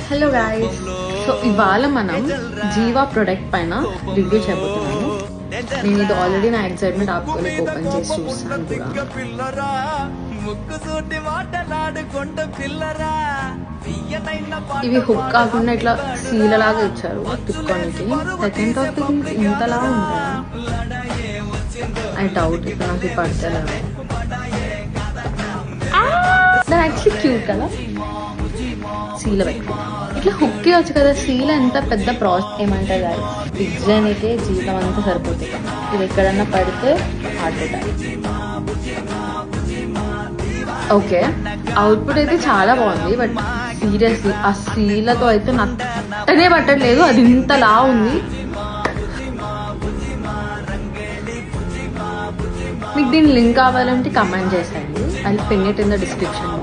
Hello guys, so ఇవాళ మనం జీవా product పైన రివ్యూ చేయబోతున్నాము. నేను ఇది ఆల్రెడీ నా ఎక్సైట్మెంట్ ఆపుకోలేక ఓపెన్ చేసి చూస్తాను కూడా. ఇవి హుక్ కాకుండా ఇట్లా సీలలాగా ఇచ్చారు తిప్పుకోనికి. సెకండ్ టాపిక్ ఇంతలా ఉంటాయి. ఐ డౌట్ ఇప్పుడు నాకు పడతలేదు. యాక్చువల్లీ క్యూట్ కదా సీల పెట్టుకో ఇట్లా హుక్కి వచ్చు కదా. సీల ఎంత పెద్ద ప్రాసెస్ ఏమంటారు కదా, డిజైన్కే జీవితం అంతా సరిపోతుంది. ఇది ఎక్కడన్నా పడితే హార్ట్ అటాక్. ఓకే, అవుట్పుట్ అయితే చాలా బాగుంది, బట్ సీరియస్లీ ఆ సీలతో అయితే నట్టనే పట్టట్లేదు. అది ఇంతలా ఉంది. మీకు దీని లింక్ కావాలంటే కమెంట్ చేసేయండి. అది pin it in the description.